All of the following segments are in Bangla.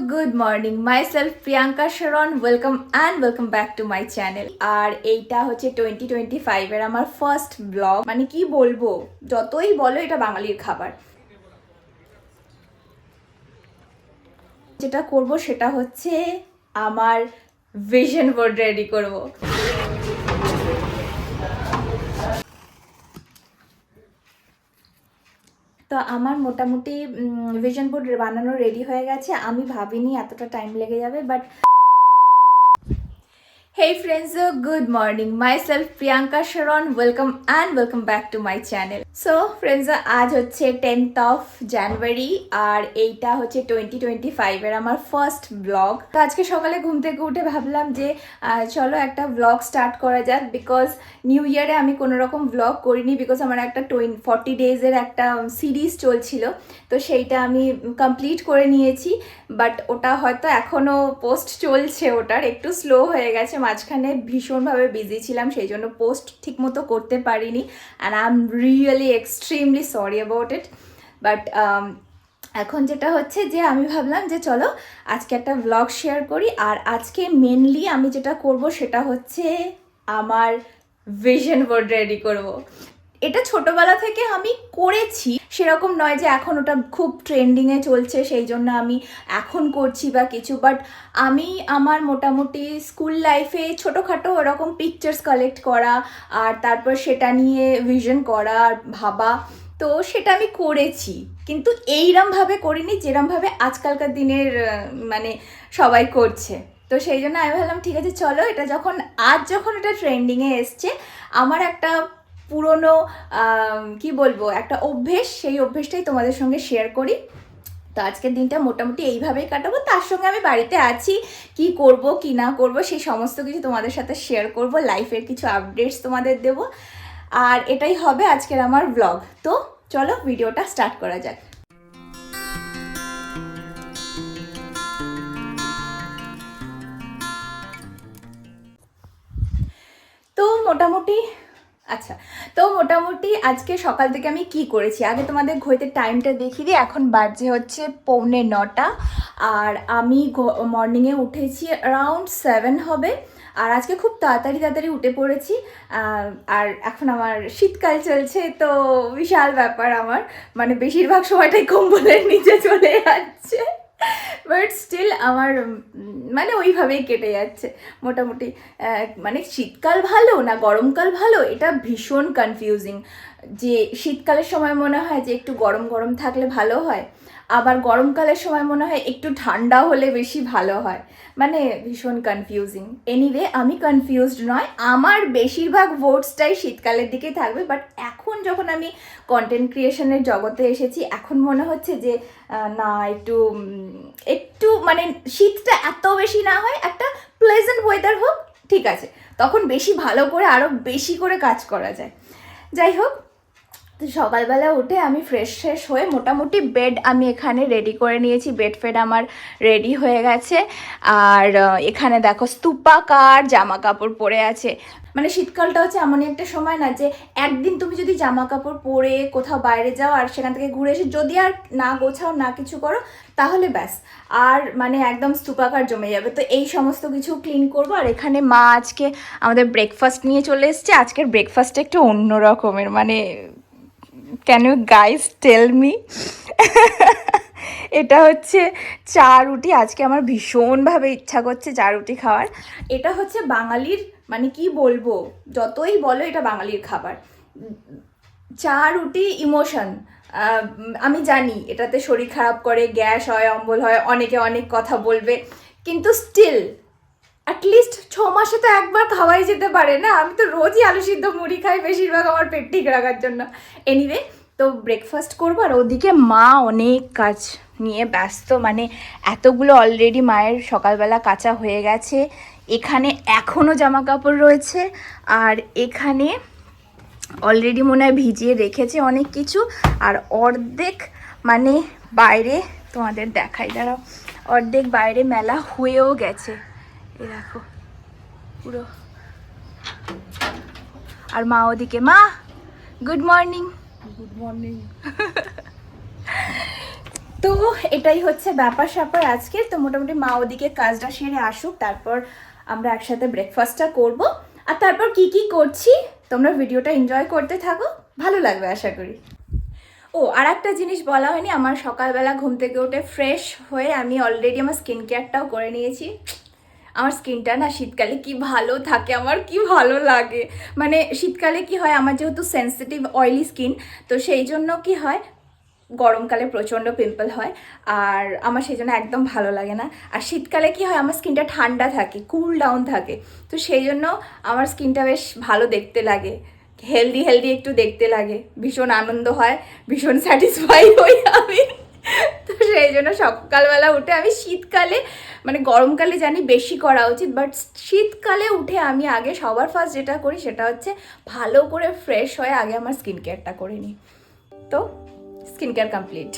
good morning. Myself Priyanka Sharon. Welcome back to my channel. আর এইটা হচ্ছে 2025 এর আমার ফার্স্ট ব্লগ। মানে কি বলবো, যতই বলো এটা বাঙালির খাবার। যেটা করব সেটা হচ্ছে আমার ভিশন বোর্ড রেডি করব। তো আমার মোটামুটি ভিশন বোর্ড বানানো রেডি হয়ে গেছে। আমি ভাবিনি এতটা টাইম লেগে যাবে, but Hey friends, good morning. Myself Priyanka Sharon. Welcome back to my channel. So friends, আজ হচ্ছে 10th of January আর এইটা হচ্ছে 2025 এর আমার ফার্স্ট ব্লগ। তো আজকে সকালে ঘুম থেকে উঠে ভাবলাম যে চলো একটা ব্লগ স্টার্ট করা যাক, বিকজ নিউ ইয়ারে আমি কোনো রকম ব্লগ করিনি, বিকজ আমার একটা 40 ডেজের একটা সিরিজ চলছিল, তো সেইটা আমি কমপ্লিট করে নিয়েছি। বাট ওটা হয়তো এখনও পোস্ট চলছে, ওটার একটু স্লো হয়ে গেছে, মাঝখানে ভীষণভাবে বিজি ছিলাম, সেই জন্য পোস্ট ঠিকমতো করতে পারিনি। And I am really extremely sorry about it. But এখন যেটা হচ্ছে যে আমি ভাবলাম যে চলো আজকে একটা ব্লগ শেয়ার করি। আর আজকে মেনলি আমি যেটা করব সেটা হচ্ছে আমার ভিশন বোর্ড রেডি করব। এটা ছোটবেলা থেকে আমি করেছি, সেরকম নয় যে এখন ওটা খুব ট্রেন্ডিংয়ে চলছে সেই জন্য আমি এখন করছি বা কিছু, বাট আমি আমার মোটামুটি স্কুল লাইফে ছোটোখাটো ওরকম পিকচার্স কালেক্ট করা আর তারপর সেটা নিয়ে ভিশন করা আর ভাবা, তো সেটা আমি করেছি, কিন্তু এইরমভাবে করিনি যেরমভাবে আজকালকার দিনের মানে সবাই করছে। তো সেই জন্য আমি ভাবলাম ঠিক আছে চলো, এটা যখন এটা ট্রেন্ডিংয়ে এসছে, আমার একটা পুরনো কি বলবো একটা অভ্যেস, সেই অভ্যেসটাই তোমাদের সঙ্গে শেয়ার করি। তো আজকের দিনটা মোটামুটি এইভাবেই কাটাবো, তার সঙ্গে আমি বাড়িতে আছি, কি করব কি না করব সেই সমস্ত কিছু তোমাদের সাথে শেয়ার করব, লাইফের কিছু আপডেটস তোমাদের দেব, আর এটাই হবে আজকের আমার ব্লগ। তো চলো ভিডিওটা স্টার্ট করা যাক। তো মোটামুটি আজকে সকাল থেকে আমি কি করেছি আগে তোমাদের ঘড়িতে টাইমটা দেখিয়ে দিই। এখন বাজে হচ্ছে 8:45 আর আমি মর্নিংয়ে উঠেছি অ্যারাউন্ড 7 হবে। আর আজকে খুব তাড়াতাড়ি উঠে পড়েছি। আর এখন আমার শীতকাল চলছে, তো বিশাল ব্যাপার, আমার মানে বেশিরভাগ সময়টাই কম্বলের নিচে চলে যাচ্ছে, বাট স্টিল আমার মানে ওইভাবেই কেটে যাচ্ছে মোটামুটি। মানে শীতকাল ভালো না গরমকাল ভালো, এটা ভীষণ কনফিউজিং। যে শীতকালের সময় মনে হয় যে একটু গরম গরম থাকলে ভালো হয়, আবার গরমকালের সময় মনে হয় একটু ঠান্ডা হলে বেশি ভালো হয়, মানে ভীষণ কনফিউজিং। এনিওয়ে আমি কনফিউজড নয়, আমার বেশিরভাগ ভোটসটাই শীতকালের দিকেই থাকবে, বাট এখন যখন আমি কন্টেন্ট ক্রিয়েশনের জগতে এসেছি, এখন মনে হচ্ছে যে না একটু মানে শীতটা এত বেশি না হয়, একটা প্লেজেন্ট ওয়েদার হোক, ঠিক আছে, তখন বেশি ভালো করে আরও বেশি করে কাজ করা যায়। যাই হোক, তো সকালবেলা উঠে আমি ফ্রেশ হয়ে মোটামুটি বেড আমি এখানে রেডি করে নিয়েছি, বেড ফেড আমার রেডি হয়ে গেছে। আর এখানে দেখো স্তূপাকার জামা কাপড় পরে আছে। মানে শীতকালটা হচ্ছে এমনই একটা সময় না যে একদিন তুমি যদি জামা কাপড় পরে কোথাও বাইরে যাও আর সেখান থেকে ঘুরে এসে যদি আর না গোছাও না কিছু করো, তাহলে ব্যাস আর মানে একদম স্তূপাকার জমে যাবে। তো এই সমস্ত কিছু ক্লিন করবো। আর এখানে মা আজকে আমাদের ব্রেকফাস্ট নিয়ে চলে এসছে। আজকের ব্রেকফাস্টটা একটু অন্য রকমের, মানে can you guys tell me? এটা হচ্ছে চা রুটি। আজকে আমার ভীষণভাবে ইচ্ছা করছে চা রুটি খাওয়ার। এটা হচ্ছে বাঙালির, মানে কি বলবো, যতই বলো এটা বাঙালির খাবার। চা রুটি ইমোশন। আমি জানি এটাতে শরীর খারাপ করে, গ্যাস হয়, অম্বল হয়, অনেকে অনেক কথা বলবে, কিন্তু স্টিল অ্যাটলিস্ট 6 মাসে তো একবার খাওয়াই যেতে পারে না? আমি তো রোজই আলু সিদ্ধ মুড়ি খাই, বেশিরভাগ আমার পেট ঠিক রাখার জন্য। এনিওয়ে, তো ব্রেকফাস্ট করবো আর ওদিকে মা অনেক কাজ নিয়ে ব্যস্ত, মানে এতগুলো অলরেডি মায়ের সকালবেলা কাচা হয়ে গেছে, এখানে এখনও জামা কাপড় রয়েছে, আর এখানে অলরেডি মনে হয় ভিজিয়ে রেখেছে অনেক কিছু, আর অর্ধেক মানে বাইরে তোমাদের দেখাই দাঁড়াও, অর্ধেক বাইরে মেলা হয়েও গেছে, এই দেখো পুরো। আর মা ওদিকে, মা গুড মর্নিং। Good morning. তো এটাই হচ্ছে ব্যাপার স্যাপার আজকে। তো মোটামুটি মা ওদিকে কাজটা সেরে আসুক, তারপর আমরা একসাথে ব্রেকফাস্টটা করব। আর তারপর কি কি করছি তোমরা ভিডিওটা এনজয় করতে থাকো, ভালো লাগবে আশা করি। ও আর একটা জিনিস বলা হয়নি, আমার সকালবেলা ঘুম থেকে উঠে ফ্রেশ হয়ে আমি অলরেডি আমার স্কিন কেয়ারটাও করে নিয়েছি। আমার স্কিনটা না শীতকালে কি ভালো থাকে, আমার কি ভালো লাগে। মানে শীতকালে কি হয়, আমার যেহেতু সেন্সিটিভ অয়েলি স্কিন, তো সেই জন্য কি হয় গরমকালে প্রচণ্ড পিম্পল হয়, আর আমার সেই জন্য একদম ভালো লাগে না। আর শীতকালে কি হয়, আমার স্কিনটা ঠান্ডা থাকে, কুল ডাউন থাকে, তো সেই জন্য আমার স্কিনটা বেশ ভালো দেখতে লাগে, হেলদি হেলদি একটু দেখতে লাগে, ভীষণ আনন্দ হয়, ভীষণ স্যাটিসফাই হই আমি। তো সেই জন্য সকালবেলা উঠে আমি শীতকালে, মানে গরমকালে জানি বেশি করা উচিত, বাট শীতকালে উঠে আমি আগে সবার ফার্স্ট যেটা করি সেটা হচ্ছে ভালো করে ফ্রেশ হয়ে আগে আমার স্কিন কেয়ারটা করে নিই। তো স্কিন কেয়ার কমপ্লিট।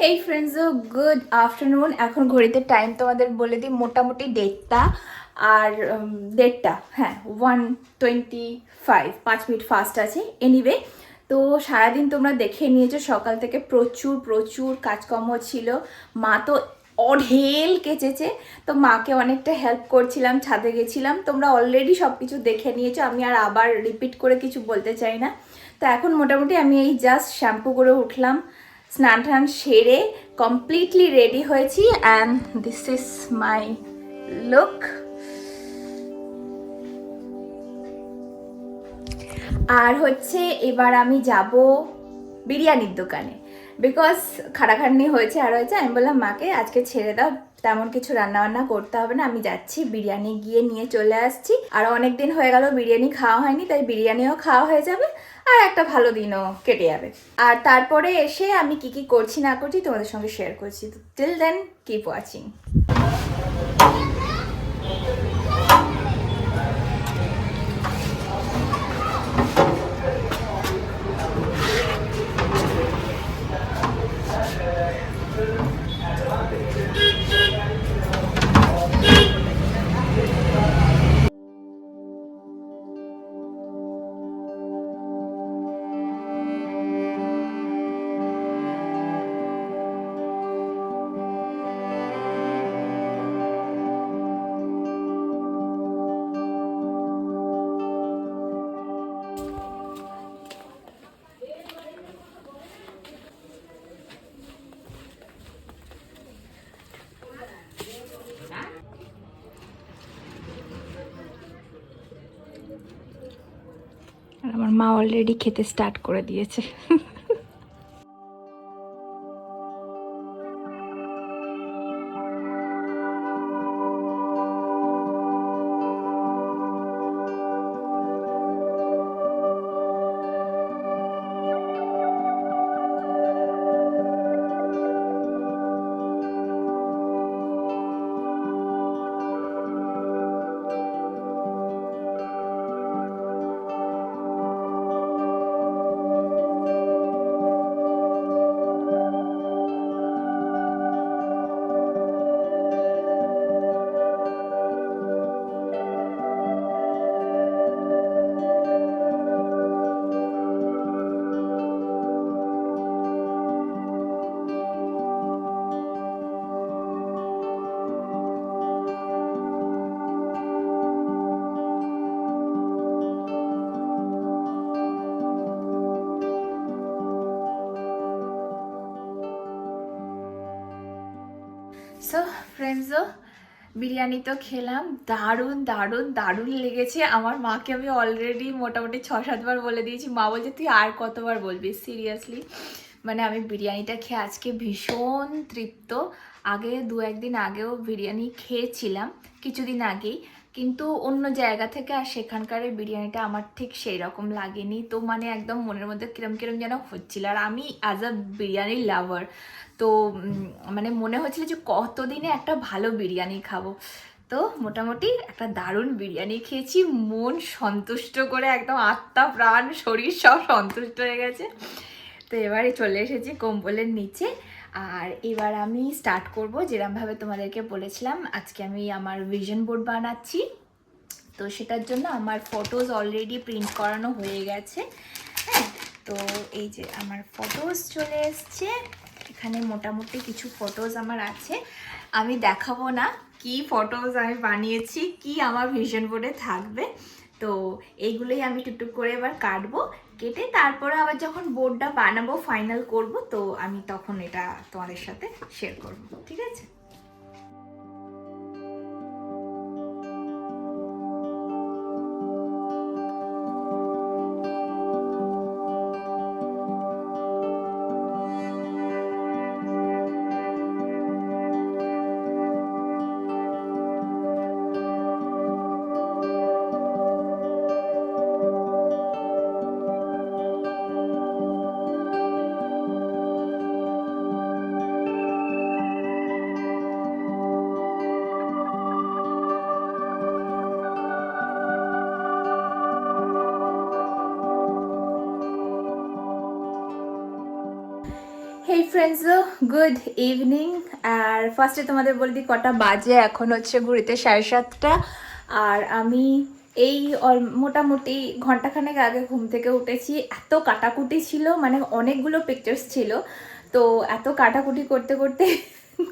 হেই ফ্রেন্ডস, গুড আফটারনুন। এখন ঘড়িতে টাইম তোমাদের বলে দিই, মোটামুটি 1:30, আর 1:30, হ্যাঁ 1:25, 5 মিনিট ফাস্ট আছে। এনিওয়ে, তো সারাদিন তোমরা দেখে নিয়েছো সকাল থেকে প্রচুর প্রচুর কাজকর্ম ছিল। মা তো অঢেল কেচেছে, তো মাকে অনেকটা হেল্প করছিলাম, ছাদে গেছিলাম। তোমরা অলরেডি সব কিছু দেখে নিয়েছো, আমি আর আবার রিপিট করে কিছু বলতে চাই না। তো এখন মোটামুটি আমি এই জাস্ট শ্যাম্পু করে উঠলাম, স্নান টান সেরে কমপ্লিটলি রেডি হয়েছি, and this is my look. আর হচ্ছে এবার আমি যাব বিরিয়ানির দোকানে, বিকজ খাটাখাটনি হয়েছে আর হয়েছে। আমি বললাম মাকে আজকে ছেড়ে দাও, তেমন কিছু রান্নাবান্না করতে হবে না, আমি যাচ্ছি বিরিয়ানি গিয়ে নিয়ে চলে আসছি। আর অনেক দিন হয়ে গেল বিরিয়ানি খাওয়া হয়নি, তাই বিরিয়ানিও খাওয়া হয়ে যাবে, আর একটা ভালো দিনও কেটে যাবে। আর তারপরে এসে আমি কি কি করছি না করছি তোমাদের সঙ্গে শেয়ার করছি। তো টিল দেন কিপ ওয়াচিং। আর আমার মা অলরেডি খেতে স্টার্ট করে দিয়েছে। সো ফ্রেন্ডসও বিরিয়ানি তো খেলাম, দারুণ দারুণ দারুণ লেগেছে। আমার মাকে আমি অলরেডি মোটামুটি 6-7 বার বলে দিয়েছি। মা বলছে তুই আর কতবার বলবি, সিরিয়াসলি। মানে আমি বিরিয়ানিটা খেয়ে আজকে ভীষণ তৃপ্ত। আগে 2-1 দিন আগেও বিরিয়ানি খেয়েছিলাম, কিছুদিন আগেই, কিন্তু অন্য জায়গা থেকে, আর সেখানকার বিরিয়ানিটা আমার ঠিক সেই রকম লাগেনি। তো মানে একদম মনের মধ্যে কিরম কিরম যেন হচ্ছিল। আর আমি অ্যাজ আ বিরিয়ানি লাভার, তো মানে মনে হচ্ছিল যে কতদিনে একটা ভালো বিরিয়ানি খাবো। তো মোটামুটি একটা দারুণ বিরিয়ানি খেয়েছি, মন সন্তুষ্ট করে, একদম আত্মা প্রাণ শরীর সব সন্তুষ্ট হয়ে গেছে। তো এবারে চলে এসেছি কম্বলের নিচে, আর এবার আমি স্টার্ট করব। যেরকমভাবে তোমাদেরকে বলেছিলাম, আজকে আমি আমার ভিশন বোর্ড বানাচ্ছি। তো সেটার জন্য আমার ফটোজ অলরেডি প্রিন্ট করানো হয়ে গেছে। হ্যাঁ, তো এই যে আমার ফটোজ চলে এসছে। এখানে মোটামুটি কিছু ফটোজ আমার আছে, আমি দেখাবো না কি ফটোজ আমি বানিয়েছি, কি আমার ভিশন বোর্ডে থাকবে। তো এইগুলোই আমি টুকটুক করে এবার কাটবো, কেটে তারপরে আবার যখন বোর্ডটা বানাবো, ফাইনাল করব, তো আমি তখন এটা তোমাদের সাথে শেয়ার করব, ঠিক আছে? Hey friends, good evening. আর ফার্স্টে তোমাদের বলে দিই কটা বাজে। এখন হচ্ছে ঘুরিতে 7:30, আর আমি এই মোটামুটি ঘন্টাখানেক আগে ঘুম থেকে উঠেছি। এত কাটাকুটি ছিল, মানে অনেকগুলো পিকচার্স ছিল, তো এত কাটাকুটি করতে করতে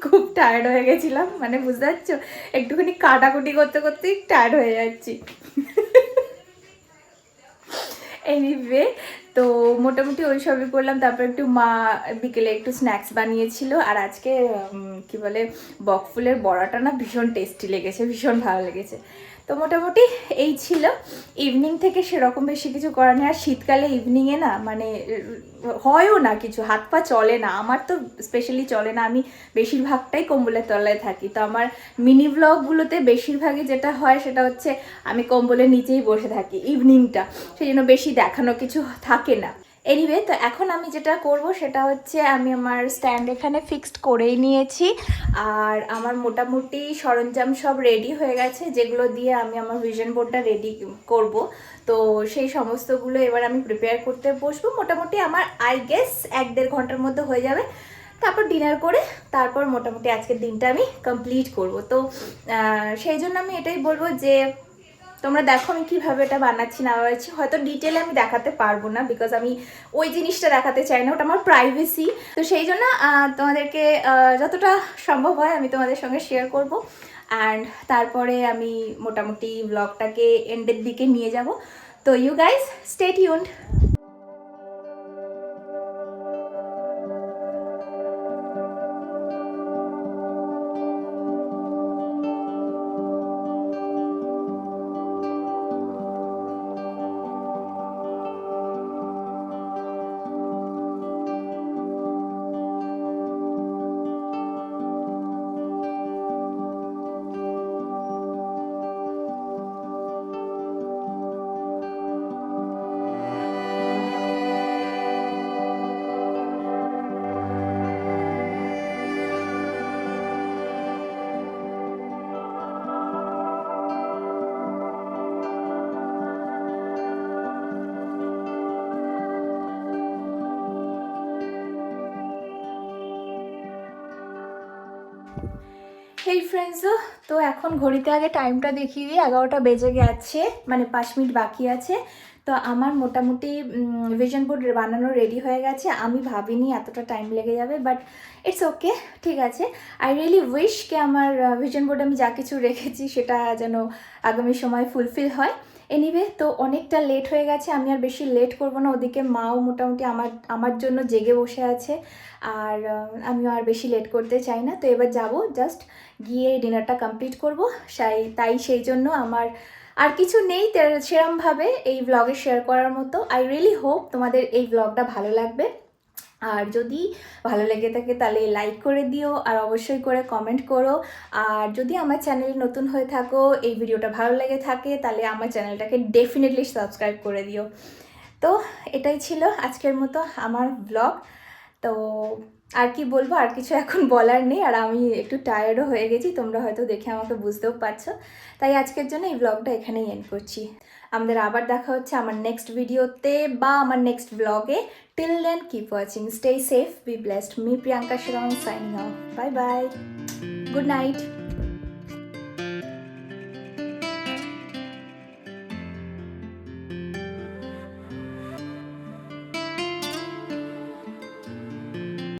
খুব টায়ার্ড হয়ে গেছিলাম। মানে বুঝতে পারছো, একটুখানি কাটাকুটি করতে করতেই টায়ার্ড হয়ে যাচ্ছি। এনিওয়ে, তো মোটামুটি ওই সবই করলাম। তারপর একটু মা বিকেলে একটু স্ন্যাক্স বানিয়েছিল। আর আজকে কি বলে, বকফুলের বড়াটা না ভীষণ টেস্টি লেগেছে, ভীষণ ভালো লেগেছে। তো মোটামুটি এই ছিল। ইভিনিং থেকে সেরকম বেশি কিছু করার নেই। আর শীতকালে ইভিনিংয়ে না মানে হয়ও না কিছু, হাত পা চলে না, আমার তো স্পেশালি চলে না। আমি বেশিরভাগটাই কম্বলের তলায় থাকি। তো আমার মিনি ব্লগগুলোতে বেশিরভাগই যেটা হয় সেটা হচ্ছে আমি কম্বলের নিচেই বসে থাকি ইভিনিংটা, সেই জন্য বেশি দেখানো কিছু থাকে না। এনিওয়ে, তো এখন আমি যেটা করব সেটা হচ্ছে আমি আমার স্ট্যান্ড এখানে ফিক্সড করেই নিয়েছি। আর আমার মোটামুটি সরঞ্জাম সব রেডি হয়ে গেছে, যেগুলো দিয়ে আমি আমার ভিশন বোর্ডটা রেডি করব। তো সেই সমস্তগুলো এবার আমি প্রিপেয়ার করতে বসবো। মোটামুটি আমার আই গেস 1-1.5 ঘন্টার মধ্যে হয়ে যাবে। তারপর ডিনার করে তারপর মোটামুটি আজকের দিনটা আমি কমপ্লিট করব। তো সেই জন্য আমি এটাই বলবো যে তোমরা দেখো আমি কীভাবে এটা বানাচ্ছি না বানাচ্ছি। হয়তো ডিটেলে আমি দেখাতে পারবো না, বিকজ আমি ওই জিনিসটা দেখাতে চাই না, ওটা আমার প্রাইভেসি। তো সেই জন্য তোমাদেরকে যতটা সম্ভব হয় আমি তোমাদের সঙ্গে শেয়ার করব। অ্যান্ড তারপরে আমি মোটামুটি ব্লগটাকে এন্ডের দিকে নিয়ে যাব। তো ইউ গাইজ স্টে টিউনড। হেই ফ্রেন্ডসও, তো এখন ঘড়িতে আগে টাইমটা দেখিয়ে দিই, 11টা বেজে গেছে, মানে 5 মিনিট বাকি আছে। তো আমার মোটামুটি ভিশন বোর্ড বানানো রেডি হয়ে গেছে। আমি ভাবিনি এতটা টাইম লেগে যাবে, বাট ইটস ওকে, ঠিক আছে। আই রিয়েলি উইশ কে আমার ভিশন বোর্ডে আমি যা কিছু রেখেছি সেটা যেন আগামী সময় ফুলফিল হয়। এনিওয়ে তো অনেকটা লেট হয়ে গেছে, আমি আর বেশি লেট করব না। ওদিকে মাও মোটামুটি আমার জন্য জেগে বসে আছে, আর আমিও আর বেশি লেট করতে চাই না। তো এবার যাব, জাস্ট গিয়ে ডিনারটা কমপ্লিট করব। তাই সেই জন্য আমার আর কিছু নেই সেরমভাবে এই ব্লগে শেয়ার করার মতো। আই রিয়েলি হোপ তোমাদের এই ব্লগটা ভালো লাগবে, আর যদি ভালো লেগে থাকে তাহলে লাইক করে দিও, আর অবশ্যই করে কমেন্ট করো। আর যদি আমার চ্যানেল নতুন হয়ে থাকো, এই ভিডিওটা ভালো লেগে থাকে, তাহলে আমার চ্যানেলটাকে ডেফিনেটলি সাবস্ক্রাইব করে দিও। তো এটাই ছিল আজকের মতো আমার ব্লগ। তো আর কি বলবো, আর কিছু এখন বলার নেই, আর আমি একটু টায়ার্ডও হয়ে গেছি, তোমরা হয়তো দেখে আমাকে বুঝতেও পারছো। তাই আজকের জন্য এই ব্লগটা এখানেই এন্ড করছি। আমাদের আবার দেখা হচ্ছে আমার নেক্সট ভিডিওতে বা আমার নেক্সট ব্লগে। Till then keep watching, stay safe, be blessed. Me Priyanka Sharan signing off. Bye bye, good night.